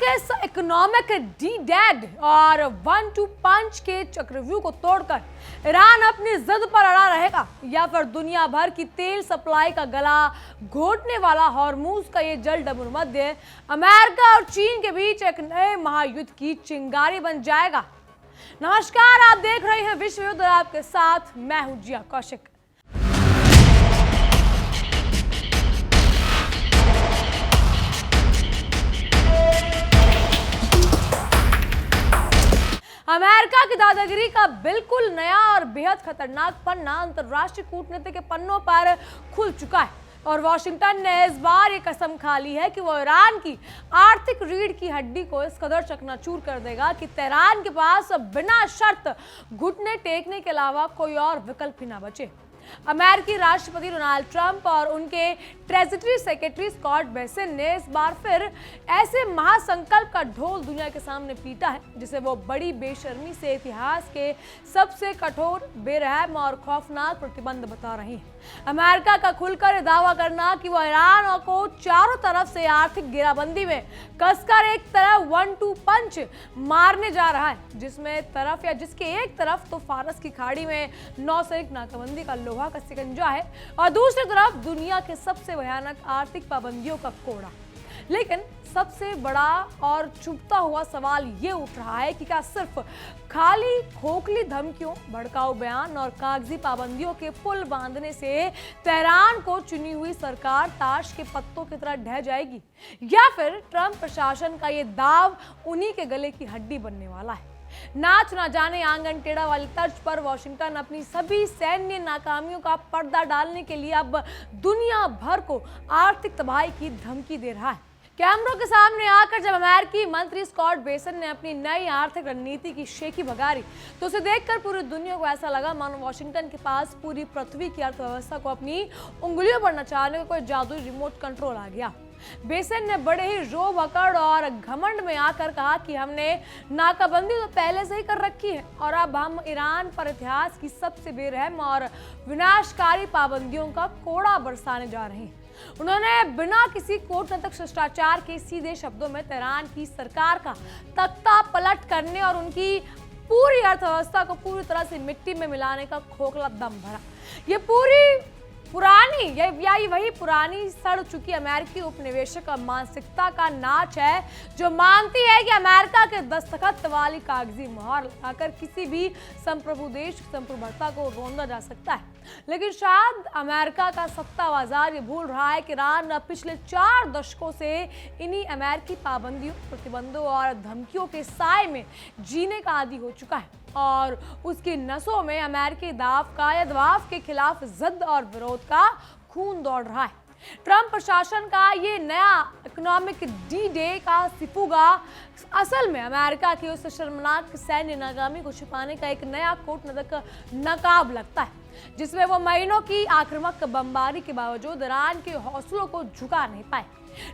के इस economic D dead और 1-2 पंच के चक्रव्यूह को तोड़कर ईरान अपनी जिद पर अड़ा रहेगा या फिर दुनिया भर की तेल सप्लाई का गला घोटने वाला हॉर्मूज का ये जल मध्य अमेरिका और चीन के बीच एक नए महायुद्ध की चिंगारी बन जाएगा। नमस्कार, आप देख रहे हैं विश्व युद्ध और आपके साथ मैं हूं जिया कौशिक। अमेरिका की दादागिरी का बिल्कुल नया और बेहद खतरनाक पन्ना अंतर्राष्ट्रीय कूटनीति के पन्नों पर खुल चुका है और वॉशिंगटन ने इस बार ये कसम खा ली है कि वो ईरान की आर्थिक रीढ़ की हड्डी को इस कदर चकनाचूर कर देगा कि तेहरान के पास बिना शर्त घुटने टेकने के अलावा कोई और विकल्प ही ना बचे। अमेरिकी राष्ट्रपति डोनाल्ड ट्रंप और उनके ट्रेजरी सेक्रेटरी स्कॉट बेसेंट ने इस बार फिर ऐसे महासंकल्प का ढोल दुनिया के सामने पीटा है जिसे वो बड़ी बेशर्मी से इतिहास के सबसे कठोर, बेरहम और खौफनाक प्रतिबंध बता रही हैं। अमेरिका का खुलकर दावा करना कि वो ईरान को चारों तरफ से आर्थिक घेराबंदी में कसकर एक तरफ 1-2 पंच मारने जा रहा है, जिसके एक तरफ तो फारस की खाड़ी में नौसैनिक नाकाबंदी का लोहा का सिकंजा है और दूसरी तरफ दुनिया के सबसे भयानक आर्थिक पाबंदियों का कोड़ा। लेकिन सबसे बड़ा और चुभता हुआ सवाल ये उठ रहा है कि क्या सिर्फ खाली खोखली धमकियों, भड़काऊ बयान और कागजी पाबंदियों के पुल बांधने से तेहरान को चुनी हुई सरकार ताश के पत्तों की तरह ढह जाएगी या फिर ट्रंप प्रशासन का ये दाव उन्हीं के गले की हड्डी बनने वाला है। नाच ना जाने आंगन टेढ़ा वाली तर्ज पर वॉशिंगटन अपनी सभी सैन्य नाकामियों का पर्दा डालने के लिए अब दुनिया भर को आर्थिक तबाही की धमकी दे रहा है। कैमरों के सामने आकर जब अमेरिकी मंत्री स्कॉट बेसेंट ने अपनी नई आर्थिक रणनीति की शेखी भगारी तो उसे देखकर पूरी दुनिया को ऐसा लगा मानो वॉशिंगटन के पास पूरी पृथ्वी की अर्थव्यवस्था को अपनी उंगलियों पर नचाने का कोई जादुई रिमोट कंट्रोल आ गया। बेसेंट ने बड़े ही रोब अकड़ और घमंड में आकर कहा कि हमने नाकाबंदी तो पहले से ही कर रखी है और अब हम ईरान पर इतिहास की सबसे बेरहम और विनाशकारी पाबंदियों का कोड़ा बरसाने जा रहे हैं। उन्होंने बिना किसी कूटनीतिक शिष्टाचार के सीधे शब्दों में तेहरान की सरकार का तख्ता पलट करने और उनकी पूरी अर्थव्यवस्था को पूरी तरह से मिट्टी में मिलाने का खोखला दम भरा। ये वही पुरानी सड़ चुकी अमेरिकी उपनिवेशक मानसिकता का नाच है जो मानती है कि अमेरिका के दस्तखत वाली कागजी मोहर लगाकर किसी भी संप्रभु देश की संप्रभुता को रोंदा जा सकता है। लेकिन शायद अमेरिका का सत्ता बाजार ये भूल रहा है कि ईरान पिछले 4 दशकों से इन्हीं अमेरिकी पाबंदियों, प्रतिबंधों और धमकियों के साए में जीने का आदी हो चुका है और उसकी नसों में अमेरिकी दबाव के खिलाफ जिद और विरोध का खून दौड़ रहा है। ट्रंप प्रशासन का ये नया इकोनॉमिक डी डे का सिफुगा असल में अमेरिका की उस शर्मनाक सैन्य नाकामी को छिपाने का एक नया कूटनीतिक नकाब लगता है जिसमें वो महीनों की आक्रामक बमबारी के बावजूद ईरान के हौसलों को झुका नहीं पाए।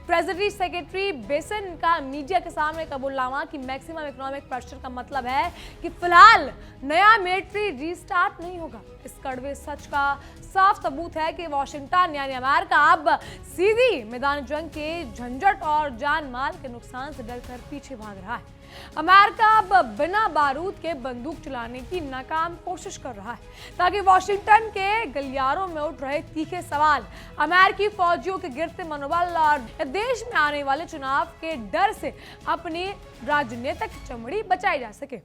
ट्रेजरी सेक्रेटरी बेसेंट का मीडिया के सामने कबूलनामा कि मैक्सिमम इकोनॉमिक प्रेशर का मतलब है कि फिलहाल नया मिलिट्री रीस्टार्ट नहीं होगा। इस कड़वे सच का साफ सबूत है कि वॉशिंगटन यानी अमेरिका अब सीधी मैदान जंग के झंझट और जान माल के नुकसान से डरकर पीछे भाग रहा है। अमेरिका अब बिना बारूद के बंदूक चलाने की नाकाम कोशिश कर रहा है ताकि वॉशिंगटन के गलियारों में उठ रहे तीखे सवाल, अमेरिकी फौजियों के गिरते मनोबल और देश में आने वाले चुनाव के डर से अपनी राजनीतिक चमड़ी बचाई जा सके।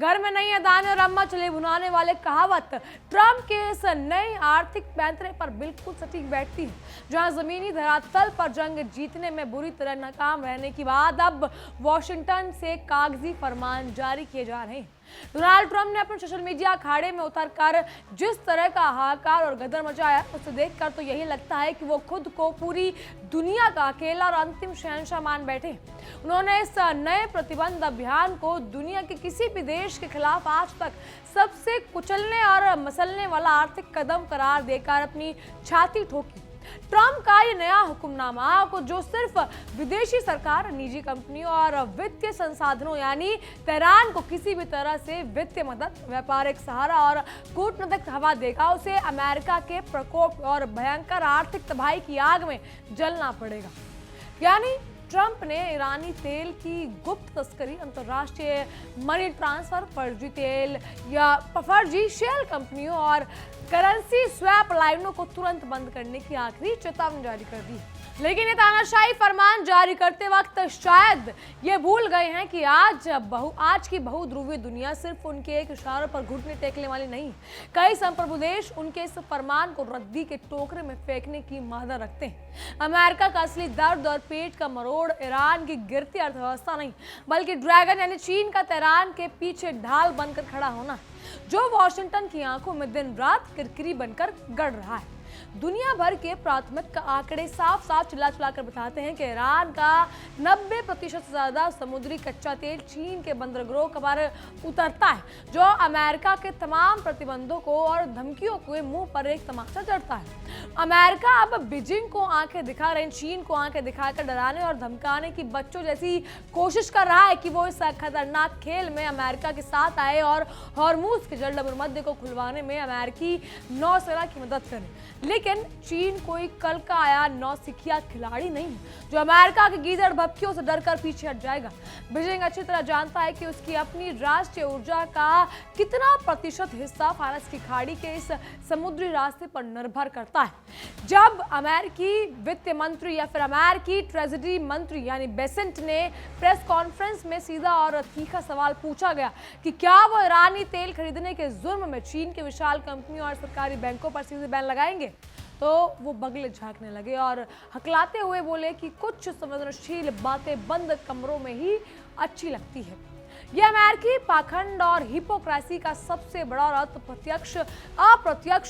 घर में नहीं है दाने और अम्मा चले भुनाने वाले कहावत ट्रंप के इस नए आर्थिक पैंतरे पर बिल्कुल सटीक बैठती है। जहां जमीनी धरातल पर जंग जीतने में बुरी तरह नाकाम रहने के बाद अब वॉशिंगटन से कागजी फरमान जारी किए जा रहे हैं। डोनाल्ड ट्रंप ने अपने सोशल मीडिया अखाड़े में उतरकर जिस तरह का हाहाकार और गदर मचाया उसे देखकर तो यही लगता है कि वो खुद को पूरी दुनिया का अकेला और अंतिम शहंशाह मान बैठे। उन्होंने इस नए प्रतिबंध अभियान को दुनिया के किसी भी देश के खिलाफ आज तक सबसे कुचलने और मसलने वाला आर्थिक कदम करार देकर अपनी छाती ठोकी। ट्रंप का ये नया हुक्मनामा को जो सिर्फ विदेशी सरकार, निजी कंपनियों और वित्तीय संसाधनों यानी तेहरान को किसी भी तरह से वित्तीय मदद, व्यापारिक सहारा और कूटनीतिक हवा देगा, उसे अमेरिका के प्रकोप और भयंकर आर्थिक तबाही की आग में जलना पड़ेगा। यानी ट्रंप ने ईरानी तेल की गुप्त तस्करी, अंतर्राष्ट्रीय मनी ट्रांसफर, फर्जी तेल या फर्जी शेल कंपनियों और करेंसी स्वैप लाइनों को तुरंत बंद करने की आखिरी चेतावनी जारी कर दी है। लेकिन ये तानाशाही फरमान जारी करते वक्त शायद ये भूल गए हैं कि आज की बहुध्रुवीय दुनिया सिर्फ उनके एक इशारों पर घुटने टेकने वाली नहीं। कई संप्रभु देश उनके इस फरमान को रद्दी के टोकरे में फेंकने की मादा रखते हैं। अमेरिका का असली दर्द और पेट का मरोड़ ईरान की गिरती अर्थव्यवस्था नहीं, बल्कि ड्रैगन यानी चीन का तेहरान के पीछे ढाल बनकर खड़ा होना है, जो वॉशिंगटन की आंखों में दिन रात किरकिरी बनकर गड़ रहा है। दुनिया भर के प्राथमिक आंकड़े साफ साफ चिल्ला कर बताते हैं कि ईरान का 90% से ज्यादा समुद्री कच्चा तेल चीन के बंदरगाहों पर उतरता है, जो अमेरिका के तमाम प्रतिबंधों को और धमकियों के मुंह पर एक तमाचा जड़ता है। अमेरिका अब बीजिंग को आंखें दिखा रहे, चीन को आंखें दिखाकर डराने और धमकाने की बच्चों जैसी कोशिश कर रहा है कि वो इस खतरनाक खेल में अमेरिका के साथ आए और हॉर्मूज के जल भूमध्य को खुलवाने में अमेरिकी नौसेना की मदद करे। लेकिन चीन कोई कल का आया नौसिखिया खिलाड़ी नहीं जो अमेरिका के गीदड़ भपकियों से डरकर पीछे हट जाएगा। बीजिंग अच्छी तरह जानता है कि उसकी अपनी राष्ट्रीय ऊर्जा का कितना प्रतिशत हिस्सा फारस की खाड़ी के इस समुद्री रास्ते पर निर्भर करता है। जब अमेरिकी वित्त मंत्री या फिर अमेरिकी ट्रेजरी मंत्री यानी बेसेंट ने प्रेस कॉन्फ्रेंस में सीधा और तीखा सवाल पूछा गया कि क्या वो ईरानी तेल खरीदने के जुर्म में चीन के विशाल कंपनियों और सरकारी बैंकों पर सीधे बैन लगाएंगे, तो वो बगले झांकने लगे और हकलाते हुए बोले कि कुछ संवेदनशील बातें बंद कमरों में ही अच्छी लगती है। यह अमेरिकी पाखंड और हिपोक्रेसी का सबसे बड़ा और अप्रत्यक्ष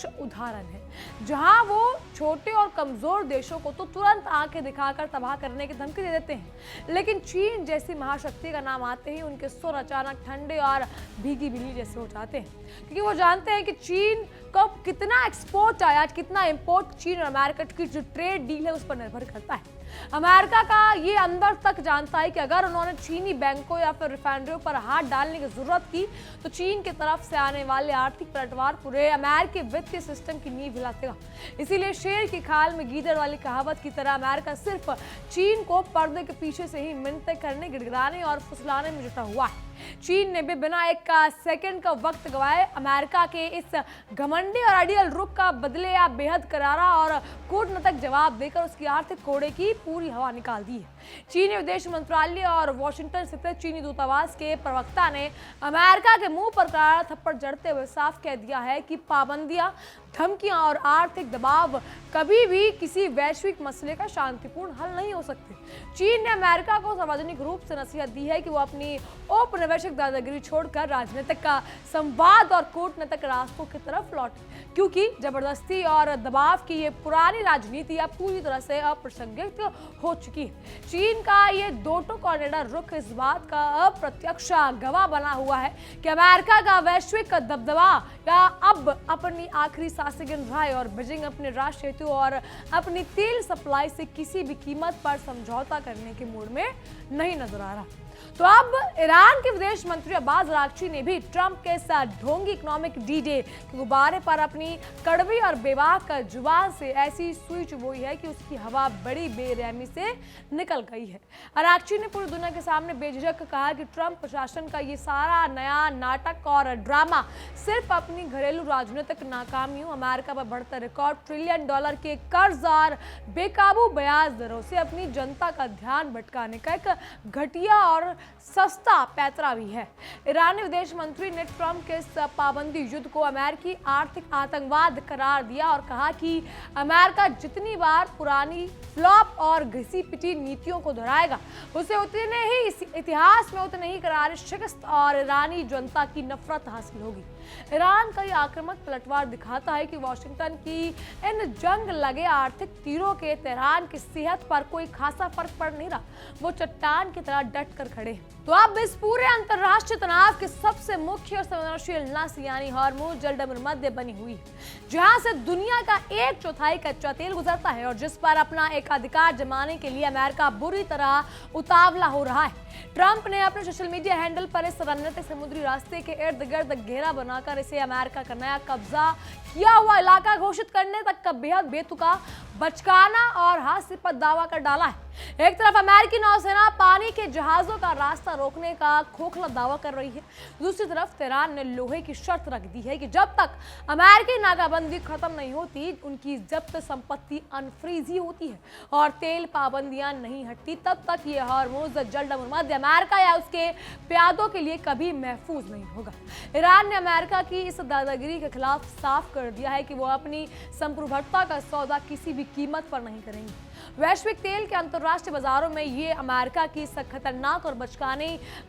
उदाहरण है, जहां वो छोटे और कमजोर देशों को तो तुरंत आंखें दिखाकर तबाह करने की धमकी दे देते हैं, लेकिन चीन जैसी महाशक्ति का नाम आते ही उनके सुर अचानक ठंडे और भीगी बिल्ली जैसे हो जाते हैं, क्योंकि वो जानते हैं कि चीन को कितना एक्सपोर्ट आया, कितना इंपोर्ट चीन और अमेरिका की जो ट्रेड डील है उस पर निर्भर करता है। अमेरिका का ये अंदर तक जानता है कि अगर उन्होंने चीनी बैंकों या फिर रिफाइनरियों पर हाथ डालने की जरूरत की तो चीन की तरफ से आने वाले आर्थिक पलटवार पूरे अमेरिकी वित्तीय सिस्टम की नींव हिला देगा। इसीलिए शेर की खाल में गीदड़ वाली कहावत की तरह अमेरिका सिर्फ चीन को पर्दे के पीछे से ही मिन्नतें करने, गिड़गिड़ाने और फुसलाने में जुटा हुआ है। चीन ने भी बिना एक सेकंड का वक्त गवाए अमेरिका के इस घमंडी और आइडियल रुख का बदले या बेहद करारा और कूटनीतिक जवाब देकर उसकी आर्थिक कोड़े की पूरी हवा निकाल दी है। चीनी विदेश मंत्रालय और वॉशिंगटन स्थित चीनी दूतावास के प्रवक्ता ने अमेरिका के मुंह पर करारा थप्पड़ जड़ते हुए साफ कह दिया है कि पाबंदियां, धमकियां और आर्थिक दबाव कभी भी किसी वैश्विक मसले का शांतिपूर्ण हल नहीं हो सकते। चीन ने अमेरिका को सार्वजनिक रूप से नसीहत दी है कि वो अपनी औपनिवेशिक दादागिरी छोड़कर राजनीतिक का संवाद और कूटनीतिक रास्तों की तरफ लौटे, क्योंकि जबरदस्ती और दबाव की ये पुरानी राजनीति अब पूरी तरह से अप्रासंगिक हो चुकी है। चीन का ये दो टूक और निडर रुख इस बात का अप्रत्यक्ष गवाह बना हुआ है कि अमेरिका का वैश्विक दबदबा या अब अपनी आखिरी सांसें गिन रहा है और बीजिंग अपने राष्ट्रीय हितों और अपनी तेल सप्लाई से किसी भी कीमत पर समझौता करने के मूड में नहीं नजर आ रहा। तो अब ईरान के विदेश मंत्री अब्बास अरागची ने भी ट्रंप के साथ ढोंगी इकोनॉमिक डी-डे के गुब्बारे पर अपनी कड़वी और बेबाक जुबान से ऐसी सुई चुभोई है कि उसकी हवा बड़ी बेरहमी से निकल गई है। अरागची ने पूरी दुनिया के सामने बेझिझक कहा कि ट्रंप प्रशासन का ये सारा नया नाटक और ड्रामा सिर्फ अपनी घरेलू राजनीतिक नाकामियों, अमेरिका पर बढ़ते रिकॉर्ड $1 ट्रिलियन के कर्ज और बेकाबू ब्याज दरों से अपनी जनता का ध्यान भटकाने का एक घटिया और सस्ता पैतरा भी है। ईरानी विदेश मंत्री ने ट्रंप के इस पाबंदी युद्ध को अमेरिकी आर्थिक आतंकवाद करार दिया और कहा कि अमेरिका जितनी बार पुरानी फ्लॉप और घिसी पिटी नीतियों को दोहराएगा, उसे उतने ही इतिहास में उतने ही करारी शिकस्त और ईरानी जनता की नफरत हासिल होगी। ईरान का ये आक्रामक पलटवार दिखाता है कि वॉशिंगटन की इन जंग लगे आर्थिक तीरों के तेहरान की सेहत पर कोई खासा फर्क पड़ नहीं रहा। वो चट्टान की तरह डट कर खड़े खड़े। तो अब इस पूरे अंतरराष्ट्रीय तनाव के सबसे मुख्य और संवेदनशील नस यानी हार्मोज जलडमर मध्य बनी हुई है, जहां से दुनिया का 1/4 कच्चा तेल गुजरता है और जिस पर अपना एकाधिकार जमाने के लिए अमेरिका बुरी तरह उतावला हो रहा है। ट्रंप ने अपने सोशल मीडिया हैंडल पर इस रणनीतिक समुद्री रास्ते के इर्द गिर्द घेरा बनाकर इसे अमेरिका का नया कब्जा किया हुआ इलाका घोषित करने तक का बेहद बेतुका, बचकाना और हास्यास्पद दावा कर डाला है। एक तरफ अमेरिकी नौसेना पानी के जहाजों का रास्ता रोकने का खोखला दावा कर रही है, दूसरी तरफ तेहरान ने लोहे की शर्त रख दी है कि जब तक अमेरिकी नाकाबंदी खत्म नहीं होती, उनकी जब्त संपत्ति अनफ्रीज ही होती है और तेल पाबंदियां नहीं हटती, तब तक ये हार्मोज जलडमर मध्य अमेरिका या उसके प्यादों के लिए कभी महफूज नहीं होगा। ईरान ने अमेरिका की इस दादागिरी के खिलाफ साफ कर दिया है कि वो अपनी संप्रभुता का सौदा किसी भी कीमत पर नहीं करेंगे। वैश्विक तेल के अंतर्राष्ट्रीय बाजारों में ये अमेरिका की इस खतरनाक और बचकाने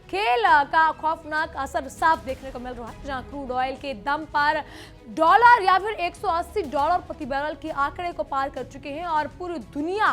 खेल का खौफनाक असर साफ देखने को मिल रहा है, जहां क्रूड ऑयल के दम पर डॉलर या फिर $180 प्रति बैरल के आंकड़े को पार कर चुके हैं और पूरी दुनिया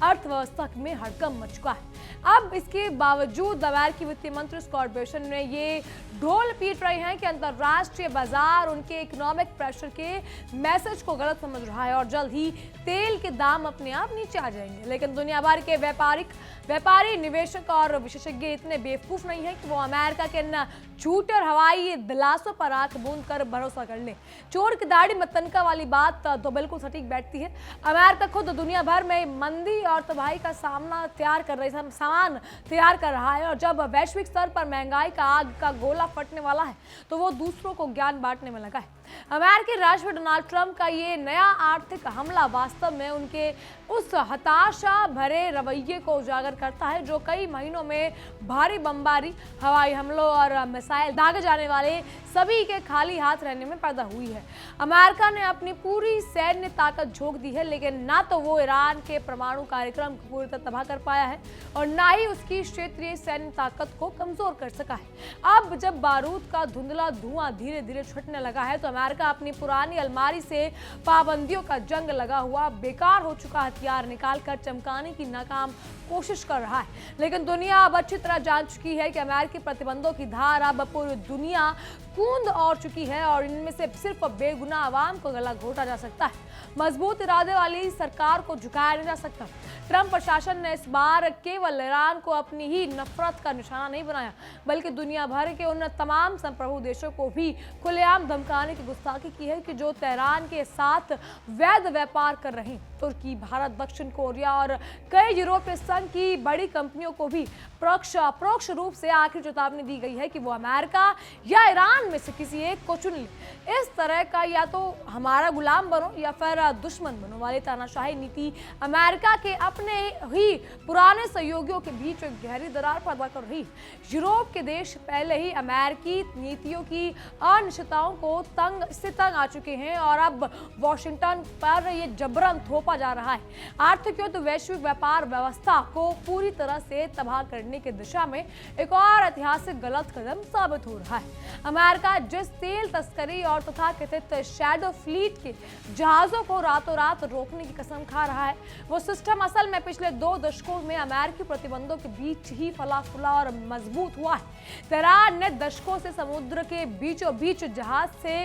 अर्थव्यवस्था में हड़कंप मच चुका है। अब इसके बावजूद अमेरिकी वित्त मंत्री स्कॉट बेसेंट ने ये ढोल पीट रहे हैं कि अंतरराष्ट्रीय बाजार उनके इकोनॉमिक प्रेशर के मैसेज को गलत समझ रहा है और जल्द ही तेल के दाम अपने आप नीचे आ जाएंगे। लेकिन दुनिया भर के व्यापारी, निवेशक और विशेषज्ञ इतने बेवकूफ नहीं है कि वो अमेरिका के इन झूठे और हवाई दिलासों पर आंख मूंद कर भरोसा कर ले। चोर की दाढ़ी में तनका वाली बात तो बिल्कुल सटीक बैठती है। अमेरिका खुद दुनिया भर में मंदी और तबाही का सामान तैयार कर रहा है और जब वैश्विक स्तर पर महंगाई का आग का गोला फटने वाला है तो वो दूसरों को ज्ञान बांटने में लगा है। अमेरिकी राष्ट्रपति डोनाल्ड ट्रंप का ये नया आर्थिक हमला वास्तव में उनके उस हताशा भरे रवैये को उजागर करता है जो कई महीनों में भारी बमबारी, हवाई हमलों और मिसाइल दागे जाने वाले सभी के खाली हाथ रहने में पैदा हुई है। अमेरिका ने अपनी पूरी सैन्य ताकत झोंक दी है, लेकिन ना तो वो ईरान के परमाणु कार्यक्रम को पूरी तरह तबाह कर पाया है और ना ही उसकी क्षेत्रीय सैन्य ताकत को कमजोर कर सका है। अब जब बारूद का धुंधला धुआं धीरे धीरे छूटने लगा है तो अमेरिका अपनी पुरानी अलमारी से पाबंदियों का जंग लगा हुआ बेकार हो चुका हथियार निकालकर चमकाने की नाकाम कोशिश कर रहा है। लेकिन दुनिया अब अच्छी तरह जान चुकी है कि अमेरिकी प्रतिबंधों की धार अब पूरी दुनिया कूंद और चुकी है और इनमें से सिर्फ बेगुनाह आवाम को गला घोटा जा सकता है। मजबूत इरादे वाली सरकार को झुकाया नहीं जा सकता। ट्रंप प्रशासन ने इस बार केवल ईरान को अपनी ही नफरत का निशाना नहीं बनाया, बल्कि दुनिया भर के उन तमाम संप्रभु देशों को भी खुलेआम धमकाने की गुस्ताखी की है कि जो तेहरान के साथ वैध व्यापार कर रहे हैं। तुर्की, भारत, दक्षिण कोरिया और कई यूरोपीय संघ की बड़ी कंपनियों को भी अप्रोक्ष रूप से आखिरी चेतावनी दी गई है कि वो अमेरिका या ईरान में से किसी एक को चुन ले। इस तरह का या तो हमारा गुलाम बनो या फिर दुश्मन बनो वाली तानाशाही नीति अमेरिका के अपने ही पुराने सहयोगियों के बीच एक गहरी दरार पैदा कर रही है। यूरोप के देश पहले ही अमेरिकी नीतियों की अनिश्चितताओं को तंग आ चुके हैं और अब वॉशिंगटन पर ये जबरन थोपा जा रहा है। आर्थिक युद्ध वैश्विक व्यापार व्यवस्था को पूरी तरह से तबाह करने की दिशा में एक और ऐतिहासिक गलत कदम साबित हो रहा है। अमेरिका जिस तेल तस्करी और तथाकथित शैडो फ्लीट के जहाजों को रातों रात रोकने की कसम खा रहा है, वो सिस्टम असल में पिछले 2 दशकों में अमेरिकी प्रतिबंधों के बीच ही फला फूला और मजबूत हुआ है। तेहरान ने दशकों से समुद्र के बीचों बीच जहाज से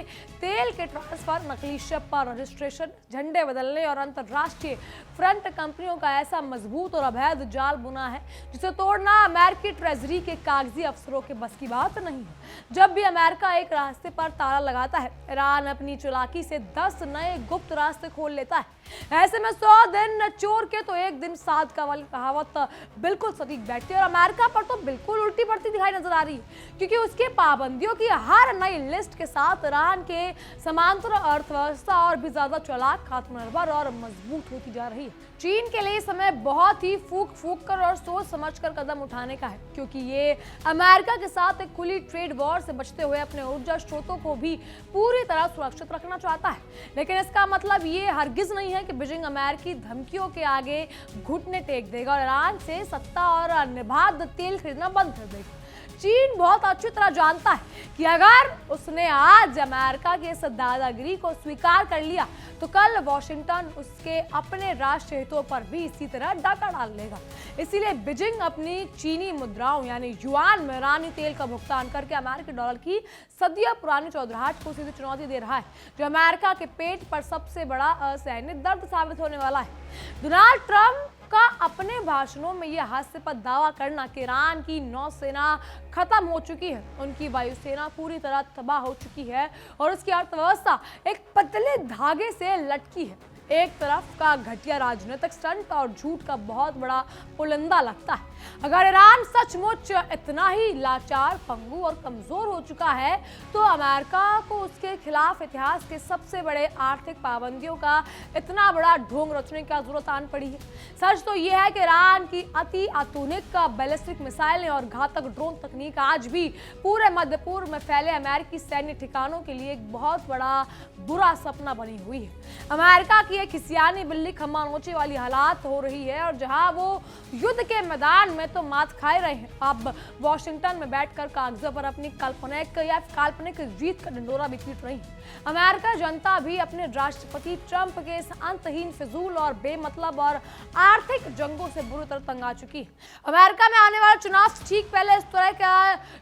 तेल के ट्रांसफर, नकली शिप पर रजिस्ट्रेशन, झंडे बदलने और अंतरराष्ट्रीय फ्रंट कंपनियों का ऐसा मजबूत और अवैध जाल बुना है जिसे तोड़ना अमेरिकी ट्रेजरी के कागजी अफसरों के बस की बात नहीं है। जब भी अमेरिका एक रास्ते पर ताला लगाता है, ईरान अपनी चालाकी से 10 नए गुप्त रास्ते खोल लेता है। ऐसे में 100 दिन चोर के तो एक दिन साध का वाली कहावत बिल्कुल सटीक बैठती है और अमेरिका पर तो बिल्कुल उल्टी पड़ती दिखाई नजर आ रही है, क्योंकि उसके पाबंदियों की हर नई लिस्ट के साथ ईरान के समांतर अर्थव्यवस्था और भी ज्यादा चालाक, आत्मनिर्भर और मजबूत होती जा रही है। चीन के लिए समय बहुत ही फूक कर और सोच समझकर कदम उठाने का है, क्योंकि ये अमेरिका के साथ एक खुली ट्रेड वॉर से बचते हुए अपने ऊर्जा स्रोतों को भी पूरी तरह सुरक्षित रखना चाहता है। लेकिन इसका मतलब ये हरगिज नहीं है कि बीजिंग अमेरिकी धमकियों के आगे घुटने टेक देगा और ईरान से सत्ता और निर्बाध तेल खरीदना बंद कर देगा। चीन बहुत अच्छी तरह जानता है कि अगर उसने आज अमेरिका की इस दादागिरी को स्वीकार कर लिया तो कल वॉशिंगटन उसके अपने राष्ट्रीय हितों पर भी इसी तरह डाका डाल लेगा। इसीलिए बीजिंग अपनी चीनी मुद्राओं यानी युआन में ईरानी तेल का भुगतान करके अमेरिकी डॉलर की सदियों पुरानी चौधराहट को सीधी चुनौती दे रहा है, जो अमेरिका के पेट पर सबसे बड़ा असहनीय दर्द साबित होने वाला है। डोनाल्ड ट्रंप का अपने भाषणों में यह हास्यास्पद दावा करना कि ईरान की नौसेना खत्म हो चुकी है, उनकी वायुसेना पूरी तरह तबाह हो चुकी है और उसकी अर्थव्यवस्था एक पतले धागे से लटकी है, एक तरफ का घटिया राजनीतिक स्टंट और झूठ का बहुत बड़ा पुलिंदा लगता है। अगर ईरान सचमुच इतना ही लाचार, पंगु और कमजोर हो चुका है तो अमेरिका को उसके खिलाफ इतिहास के सबसे बड़े आर्थिक पाबंदियों का इतना बड़ा ढोंग रचने की जरूरत आन पड़ी है। सच तो यह है कि ईरान की अति आधुनिक बैलिस्टिक मिसाइलें और घातक ड्रोन तकनीक आज भी पूरे मध्य पूर्व में फैले अमेरिकी सैन्य ठिकानों के लिए एक बहुत बड़ा बुरा सपना बनी हुई है। अमेरिका की एक खिसियानी बिल्ली खम्मा नोचे वाली हालात हो रही है और जहां वो युद्ध के मैदान में तो मात खाए रहे हैं, अब वॉशिंगटन में बैठकर कागजों पर अपनी काल्पनिक जीत का ढिंडोरा भी पीट रही है। अमेरिका जनता भी अपने राष्ट्रपति ट्रंप के इस अंतहीन, फिजूल और बेमतलब और आर्थिक जंगों से बुरी तरह तंग आ चुकी है। अमेरिका में आने वाले चुनाव से ठीक पहले इस तरह का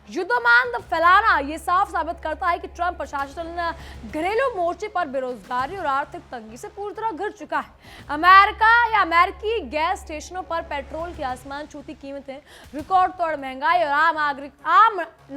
युद्धोन्माद फैलाना ये साफ साबित करता है कि ट्रंप प्रशासन घरेलू मोर्चे पर बेरोजगारी और आर्थिक तंगी से पूरी तरह घिर चुका है। अमेरिका या अमेरिकी गैस स्टेशनों पर पेट्रोल की आसमान छूती कीमतें, रिकॉर्ड तोड़ महंगाई और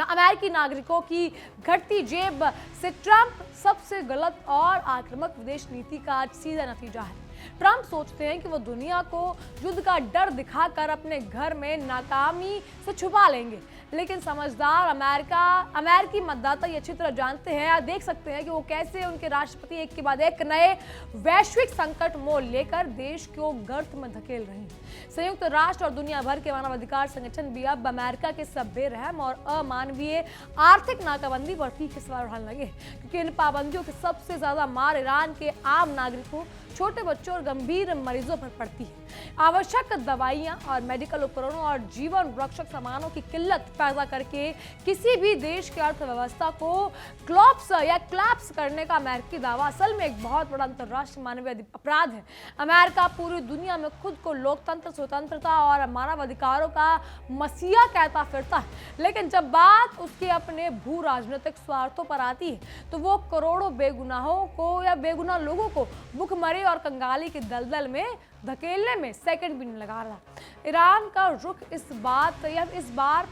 अमेरिकी नागरिकों की घटती जेब से ट्रंप सबसे गलत और आक्रामक विदेश नीति का सीधा नतीजा है। ट्रंप सोचते हैं कि वो दुनिया को युद्ध का डर दिखाकर अपने घर में नाकामी से छुपा लेंगे, लेकिन समझदार अमेरिकी मतदाता ये अच्छी तरह जानते हैं या देख सकते हैं कि वो कैसे उनके राष्ट्रपति एक के बाद एक नए वैश्विक संकट मोल लेकर देश को गर्त में धकेल रहे हैं। संयुक्त राष्ट्र और दुनिया भर के मानवाधिकार संगठन भी अब अमेरिका के सब बेरहम और अमानवीय आर्थिक नाकाबंदी पर तीखे सवाल उठाने लगे, क्योंकि इन पाबंदियों की सबसे ज्यादा मार ईरान के आम नागरिकों, छोटे बच्चों और गंभीर मरीजों पर पड़ती है। आवश्यक दवाइयां और मेडिकल उपकरणों और जीवन रक्षक सामानों की किल्लत पैदा करके किसी भी देश की अर्थव्यवस्था को क्लैप्स करने का अमेरिकी दावा असल में एक बहुत बड़ा अंतर्राष्ट्रीय मानवीय अपराध है। अमेरिका पूरी दुनिया में खुद को लोकतंत्र, स्वतंत्रता और मानवाधिकारों का मसीहा कहता फिरता है, लेकिन जब बात उसके अपने भू राजनीतिक स्वार्थों पर आती है तो वो करोड़ों बेगुनाहों को या बेगुनाह लोगों को भुखमरी और कंगाली के दलदल में धकेलने में सेकंड भी नहीं लगा रहा। ईरान का रुख इस बार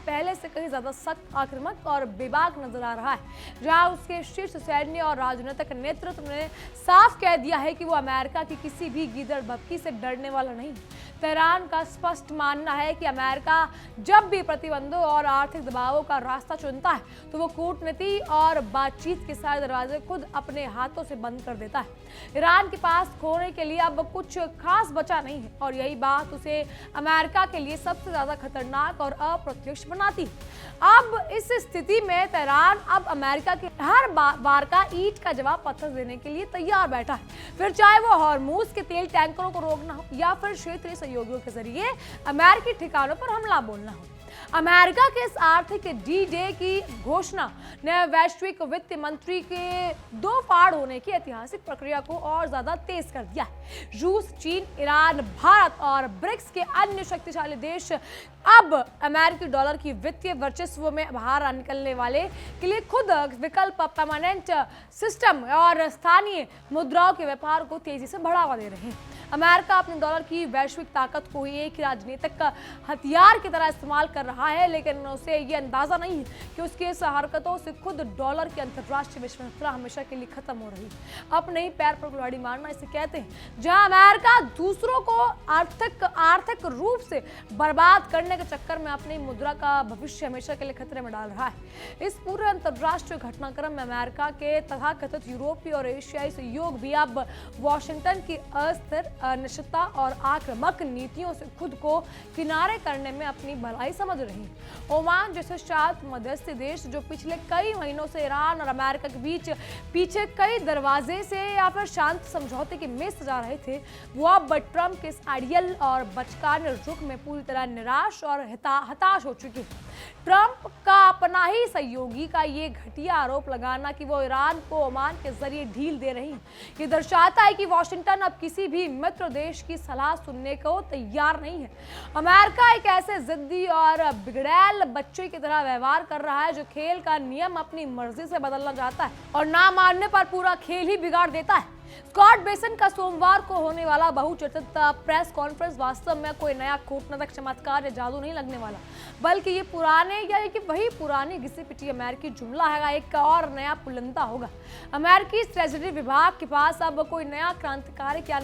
पहले से कहीं ज्यादा सख्त, आक्रामक और बेबाक नजर आ रहा है, जहां उसके शीर्ष सैन्य और राजनीतिक नेतृत्व ने साफ कह दिया है कि वो अमेरिका की किसी भी गीदड़ भभकी से डरने वाला नहीं। तेहरान का स्पष्ट मानना है कि अमेरिका जब भी प्रतिबंधों और आर्थिक दबावों का रास्ता चुनता है तो वो कूटनीति और बातचीत के सारे दरवाजे खुद अपने हाथों से बंद कर देता है। ईरान के पास खोने के लिए अब कुछ खास बचा नहीं है और यही बात उसे अमेरिका के लिए सबसे ज्यादा खतरनाक और अप्रत्यक्ष बनाती है। अब इस स्थिति में तेहरान अब अमेरिका के हर बार का ईंट का जवाब पत्थर देने के लिए तैयार बैठा है, फिर चाहे वो हॉर्मूज के तेल टैंकरों को रोकना हो या फिर क्षेत्रीय सहयोगियों के जरिए अमेरिकी ठिकानों पर हमला बोलना हो। अमेरिका के इस आर्थिक डी डे की घोषणा ने वैश्विक वित्त मंत्री के दो फाड़ होने की ऐतिहासिक प्रक्रिया को और ज्यादा तेज कर दिया है। रूस, चीन, ईरान, भारत और ब्रिक्स के अन्य शक्तिशाली देश अब अमेरिकी डॉलर की वित्तीय वर्चस्व में बाहर निकलने वाले के लिए खुद विकल्प परमानेंट सिस्टम और स्थानीय मुद्राओं के व्यापार को तेजी से बढ़ावा दे रहे हैं। अमेरिका अपने डॉलर की वैश्विक ताकत को ही एक राजनीतिक हथियार की तरह इस्तेमाल कर रहा है, लेकिन उसे ये अंदाजा नहीं है कि उसकी इस हरकतों से खुद डॉलर की अंतर्राष्ट्रीय विश्वसनीयता हमेशा के लिए खत्म हो रही है। अपने ही पैर पर कुल्हाड़ी मारना इसे कहते हैं, जहां अमेरिका दूसरों को आर्थिक रूप से बर्बाद करने के चक्कर में अपनी मुद्रा का भविष्य हमेशा के लिए खतरे में डाल रहा है। इस पूरे अंतर्राष्ट्रीय घटनाक्रम में अमेरिका के तथाकथित यूरोपीय और एशियाई सहयोग भी अब वॉशिंगटन की अस्थिर, अनिश्चितता और आक्रामक नीतियों से खुद को किनारे करने में अपनी भलाई समझ समझ रही। ओमान जैसे शांत मध्यस्थी देश जो पिछले कई महीनों से ईरान और अमेरिका के बीच पीछे कई दरवाजे से या फिर शांत समझौते की मेज सजा रहे थे, वो अब ट्रंप के इस आइडियल और बचकाने रुख में पूरी तरह निराश और हताश हो चुकी है। ट्रंप का अपना ही सहयोगी का ये घटिया आरोप लगाना कि वो ईरान को ओमान के जरिए ढील दे रही, ये दर्शाता है कि वॉशिंगटन अब किसी भी मित्र देश की सलाह सुनने को तैयार नहीं है। अमेरिका एक ऐसे जिद्दी और बिगड़ैल बच्चे की तरह व्यवहार कर रहा है जो खेल का नियम अपनी मर्जी से बदलना चाहता है और ना मानने पर पूरा खेल ही बिगाड़ देता है। स्कॉट बेसन का सोमवार को होने वाला बहुचर्चित प्रेस कॉन्फ्रेंस वास्तव में कोई नया कूटनीतिक चमत्कार या जादू नहीं लगने वाला, बल्कि ये पुराने या कि वही पुरानी घिसी पिटी अमेरिकी जुमला है, एक और नया पुलंदा होगा। अमेरिकी ट्रेजरी विभाग के पास अब कोई नया क्रांतिकारी या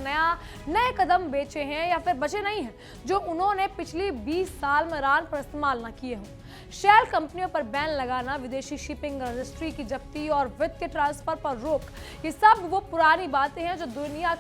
नए कदम बेचे हैं या फिर बचे नहीं हैं जो उन्होंने पिछली 20 साल में ईरान पर इस्तेमाल न किए हों। शेल कंपनियों पर बैन लगाना, विदेशी शिपिंग रजिस्ट्री की जब्ती और वित्त के ट्रांसफर पर रोक, ये सब वो पुरानी बातें हैं जो दुनिया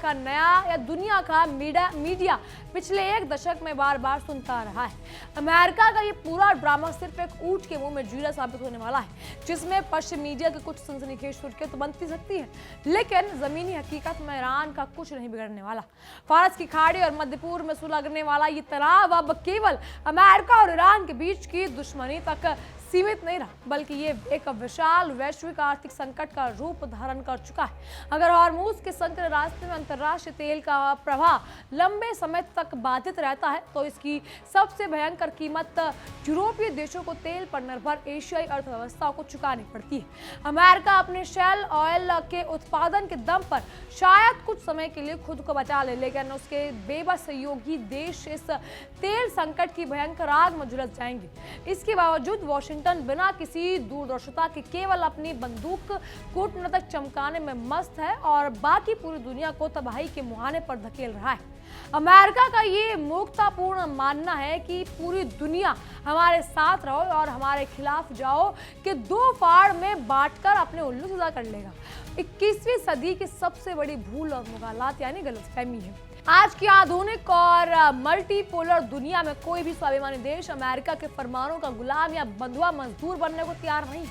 का मीडिया पिछले एक दशक में बार बार सुनता रहा है। अमेरिका का ये पूरा ड्रामा सिर्फ एक ऊंट के मुंह में जीरा साबित होने वाला है, जिसमें पश्चिमी मीडिया की कुछ सनसनीखेज सुर्खियां तो बनती सकती है, लेकिन जमीनी हकीकत में ईरान का कुछ नहीं बिगड़ने वाला। फारस की खाड़ी और मध्य पूर्व में सुलगने वाला ये तनाव अब केवल अमेरिका और ईरान के बीच की दुश्मनी तक सीमित नहीं रहा, बल्कि ये एक विशाल वैश्विक आर्थिक संकट का रूप धारण कर चुका है। अगर हॉर्मूज के संकट रास्ते में अंतर्राष्ट्रीय तेल का प्रवाह लंबे समय तक बाधित रहता है, तो इसकी सबसे भयंकर कीमत यूरोपीय देशों को तेल पर निर्भर एशियाई अर्थव्यवस्था को चुकानी पड़ती है। अमेरिका अपने शेल ऑयल के उत्पादन के दम पर शायद कुछ समय के लिए खुद को बचा ले, लेकिन उसके बेबस सहयोगी देश इस तेल संकट की भयंकर आग में झुलस जाएंगे। इसके बावजूद वॉशिंगटन बिना किसी दूरदर्शिता के केवल अपनी बंदूक कूटनीतिक चमकाने में मस्त है और बाकी पूरी दुनिया को तबाही के मुहाने पर धकेल रहा है। अमेरिका का ये मूर्खतापूर्ण मानना है कि पूरी दुनिया हमारे साथ रहो और हमारे खिलाफ जाओ कि दो फाड़ में बांटकर अपने उल्लू सीधा कर लेगा, 21वीं सदी की सबसे बड़ी भूल और मुगालत यानी गलतफहमी है। आज की आधुनिक और मल्टीपोलर दुनिया में कोई भी स्वाभिमानी देश अमेरिका के फरमानों का गुलाम या बंधुआ मजदूर बनने को तैयार नहीं।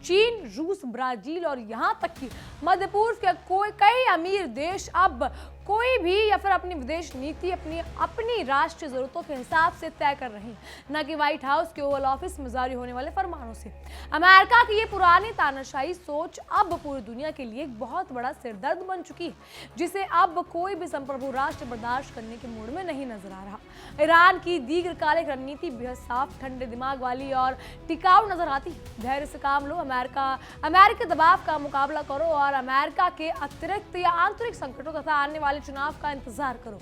चीन, रूस, ब्राजील और यहाँ तक कि मध्य पूर्व के कई अमीर देश अब कोई भी या फिर अपनी विदेश नीति अपनी राष्ट्रीय जरूरतों के हिसाब से तय कर रही, न कि व्हाइट हाउस के ओवल ऑफिस में जारी होने वाले फरमानों से। अमेरिका की ये पुरानी तानाशाही सोच अब पूरी दुनिया के लिए एक बहुत बड़ा सिरदर्द बन चुकी है, जिसे अब कोई भी संप्रभु राष्ट्र बर्दाश्त करने के मूड में नहीं नजर आ रहा। ईरान की दीर्घकालिक रणनीति बेहद साफ, ठंडे दिमाग वाली और टिकाऊ नजर आती है। धैर्य से काम लो, अमेरिकी दबाव का मुकाबला करो और अमेरिका के अतिरिक्त या आंतरिक संकटों तथा आने वाले चुनाव का इंतजार करो।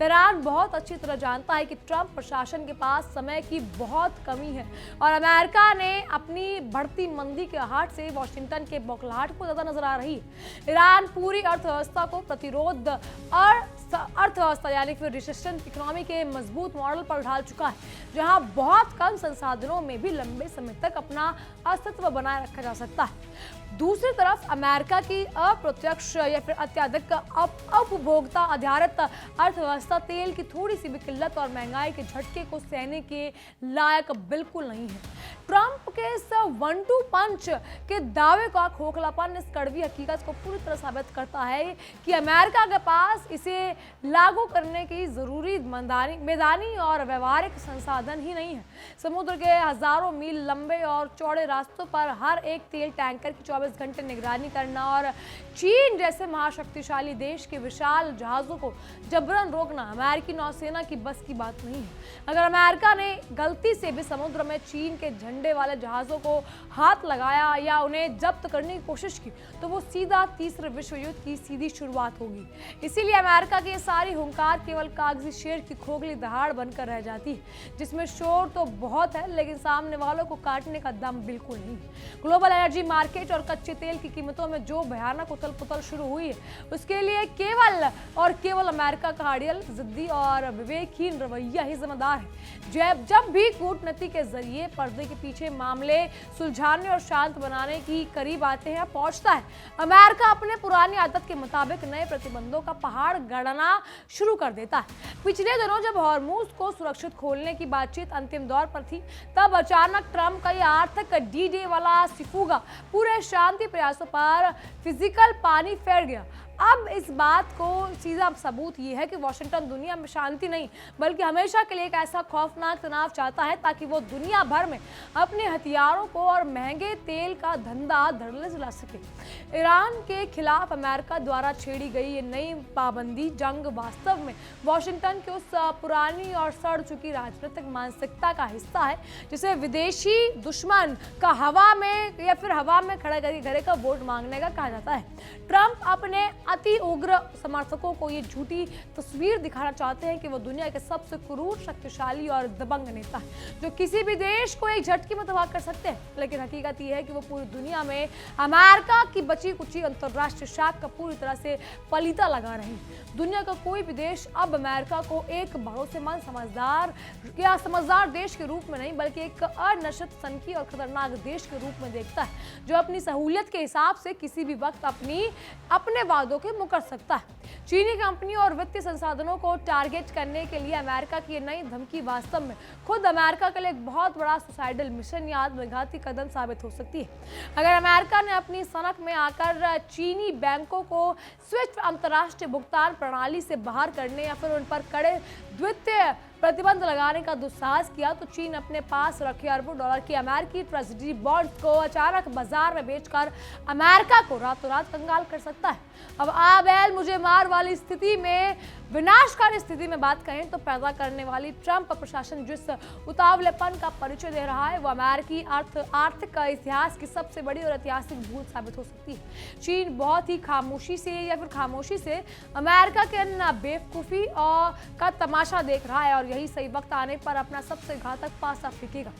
ईरान बहुत अच्छी तरह जानता है कि ट्रंप प्रशासन के पास समय की बहुत कमी है और अमेरिका ने अपनी बढ़ती मंदी के हाथ से वॉशिंगटन के बौखलाहट को ज्यादा नजर आ रही है। ईरान पूरी अर्थव्यवस्था को प्रतिरोध और अर्थव्यवस्था यानी फिर रिसेशन इकोनॉमी के मजबूत मॉडल पर ढाल चुका है, जहां बहुत कम संसाधनों में भी लंबे समय तक अपना अस्तित्व बनाए रखा जा सकता है। दूसरी तरफ अमेरिका की अप्रत्यक्ष या फिर अत्यधिक उपभोक्ता आधारित अर्थव्यवस्था तेल की थोड़ी सी भी किल्लत और महंगाई के झटके को सहने के लायक बिल्कुल नहीं है। ट्रंप के इस 1-2 पंच के दावे का खोखलापन इस कड़वी हकीकत को पूरी तरह साबित करता है कि अमेरिका के पास इसे लागू करने की जरूरी मैदानी और व्यवहारिक संसाधन ही नहीं है। समुद्र के हजारों मील लंबे और चौड़े रास्तों पर हर एक तेल टैंकर की 24 घंटे निगरानी करना और चीन जैसे महाशक्तिशाली देश के विशाल जहाजों को जबरन रोकना अमेरिकी नौसेना की बस की बात नहीं है। अगर अमेरिका ने गलती से भी समुद्र में चीन के झंडे वाले जहाजों को हाथ लगाया या उन्हें जब्त करने की कोशिश की, तो वो सीधा तीसरे विश्व युद्ध की सीधी शुरुआत होगी। इसीलिए अमेरिका की सारी हुंकार केवल कागजी शेर की खोखली दहाड़ बनकर रह जाती है, जिसमें शोर तो बहुत है लेकिन सामने वालों को काटने का दम बिल्कुल नहीं। ग्लोबल एनर्जी मार्केट मार्केट और कच्चे तेल की कीमतों में जो भयानक उथल पुथल शुरू हुई है, उसके लिए केवल और केवल अमेरिका का अड़ियल, जिद्दी और विवेकहीन रवैया ही जिम्मेदार है। जब भी कूटनीति के जरिए पर्दे के पीछे मामले सुलझाने और शांत बनाने की करीब आते हैं पहुंचता है, अमेरिका अपने पुरानी आदत के मुताबिक नए प्रतिबंधों का पहाड़ गढ़ना शुरू कर देता है। पिछले दिनों जब हॉर्मूज को सुरक्षित खोलने की बातचीत अंतिम दौर पर थी, तब अचानक ट्रंप का यह आर्थिक डी-डे वाला सिफुगा पूरे शांति प्रयासों पर फिजिकल पानी फेर गया। अब इस बात को सीधा सबूत ये है कि वॉशिंगटन दुनिया में शांति नहीं बल्कि हमेशा के लिए एक ऐसा खौफनाक तनाव चाहता है ताकि वो दुनिया भर में अपने हथियारों को और महंगे तेल का धंधा धड़ल्ले से ला सके। ईरान के खिलाफ अमेरिका द्वारा छेड़ी गई ये नई पाबंदी जंग वास्तव में वॉशिंगटन की उस पुरानी और सड़ चुकी राजनीतिक मानसिकता का हिस्सा है जिसे विदेशी दुश्मन का हवा में या फिर हवा में खड़ा करके घरे का वोट मांगने का कहा जाता है। ट्रंप अपने अति उग्र समर्थकों को ये झूठी तस्वीर दिखाना चाहते हैं कि वो दुनिया के सबसे क्रूर, शक्तिशाली और दबंग नेता है जो किसी भी देश को एक झटके में तबाह कर सकते हैं। लेकिन हकीकत ये है कि वो पूरी दुनिया में अमेरिका की बची कुची अंतरराष्ट्रीय शाख का पूरी तरह से पलीता लगा रही है। दुनिया का कोई भी देश अब अमेरिका को एक भरोसेमंद, समझदार देश के रूप में नहीं बल्कि एक अनशत, सनकी और खतरनाक देश के रूप में देखता है जो अपनी सहूलियत के हिसाब से किसी भी वक्त अपने वादों के मुकर सकता है। चीनी कंपनी और वित्तीय संसाधनों को टारगेट करने के लिए अमेरिका की नई धमकी वास्तव में खुद अमेरिका के लिए एक बहुत बड़ा सुसाइडल मिशन या आत्मघाती कदम साबित हो सकती है। अगर अमेरिका ने अपनी सनक में आकर चीनी बैंकों को स्विफ्ट अंतर्राष्ट्रीय भुगतान प्रणाली से बाहर करने या फिर उन पर कड़े द्वितीय प्रतिबंध लगाने का दुस्साहस किया तो चीन अपने पास रखे अरबों डॉलर की अमेरिकी ट्रेजरी बॉन्ड्स को अचानक बाजार में बेचकर अमेरिका को रातों रात कंगाल कर सकता है। अब आबेल मुझे मार वाली स्थिति में, विनाशकारी स्थिति में बात कहें तो पैदा करने वाली ट्रंप प्रशासन जिस उतावलेपन का परिचय दे रहा है वो अमेरिकी आर्थिक इतिहास की सबसे बड़ी और ऐतिहासिक भूल साबित हो सकती है। चीन बहुत ही खामोशी से अमेरिका के इन बेवकूफ़ी का तमाशा देख रहा है और यही सही वक्त आने पर अपना सबसे घातक पासा फेंकेगा।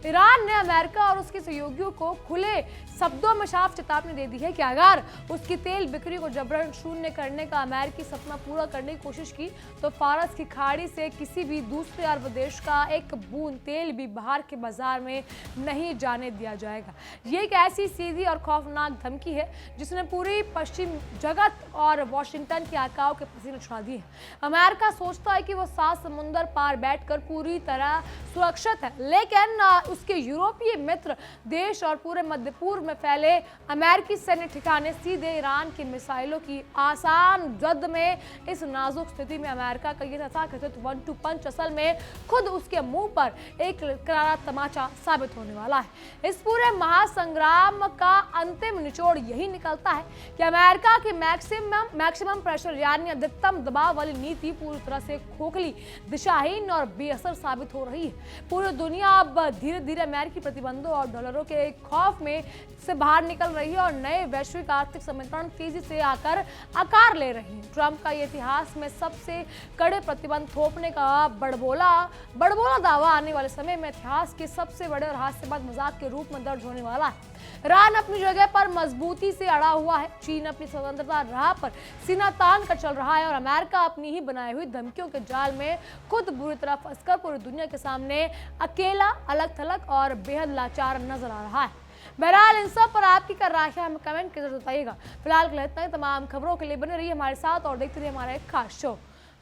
ईरान ने अमेरिका और उसके सहयोगियों को खुले शब्दों में साफ चेतावनी दे दी है कि अगर उसकी तेल बिक्री को जबरन शून्य करने का अमेरिकी सपना पूरा करने की कोशिश की तो फारस की खाड़ी से किसी भी दूसरे अरब देश का एक बूंद तेल भी बाहर के बाजार में नहीं जाने दिया जाएगा। ये एक ऐसी सीधी और खौफनाक धमकी है जिसने पूरी पश्चिम जगत और वॉशिंगटन की आकाओं के पसीने छुड़ा दिए। अमेरिका सोचता है कि वो 7 समुंदर पार बैठकर पूरी तरह सुरक्षित है, लेकिन उसके यूरोपीय मित्र देश और पूरे मध्य पूर्व में फैले अमेरिकी सैन्य ठिकाने सीधे ईरान की मिसाइलों की आसान जद में इस नाजुक स्थिति में अमेरिका का ये तथाकथित 1-2 पंच असल में खुद उसके मुंह पर एक करारा तमाचा साबित होने वाला है। इस पूरे महासंग्राम का अंतिम निचोड़ यही निकलता है कि अमेरिका की मैक्सिमम प्रेशर यानी अधिकतम दबाव वाली नीति पूरी तरह से खोखली, दिशाहीन और बेअसर साबित हो रही है। पूरी दुनिया अब धीरे धीरे अमेरिकी प्रतिबंधों और डॉलरों के खौफ में से बाहर निकल रही है और नए वैश्विक आर्थिक समीकरण तेजी से आकार ले रही है। ट्रंप का इतिहास में सबसे कड़े प्रतिबंध थोपने का बड़बोला दावा आने वाले समय में इतिहास के सबसे बड़े और हास्यास्पद मजाक के रूप में दर्ज होने वाला है। ईरान अपनी जगह पर मजबूती से अड़ा हुआ है, चीन अपनी स्वतंत्रता राह पर सीना तान कर चल रहा है और अमेरिका अपनी ही बनाई हुई धमकियों के जाल में खुद बुरी तरह फंसकर पूरी दुनिया के सामने अकेला, अलग-थलग और बेहद लाचार नजर आ रहा है। बहरहाल इन सब पर आपकी क्या राय है हमें कमेंट के जरिए बताइएगा। फिलहाल इतना ही, तमाम खबरों के लिए बने रहिए हमारे साथ और देखते रहिए हमारा एक खास शो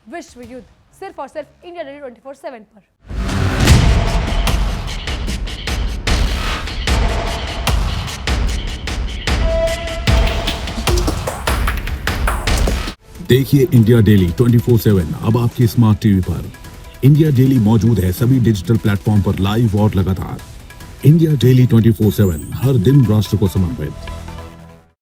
विश्व युद्ध, सिर्फ और सिर्फ इंडिया डेली 24/7 पर। देखिए इंडिया डेली 24/7 अब आपके स्मार्ट टीवी पर। इंडिया डेली मौजूद है सभी डिजिटल प्लेटफॉर्म पर लाइव और लगातार। इंडिया डेली 24/7 हर दिन राष्ट्र को समर्पित।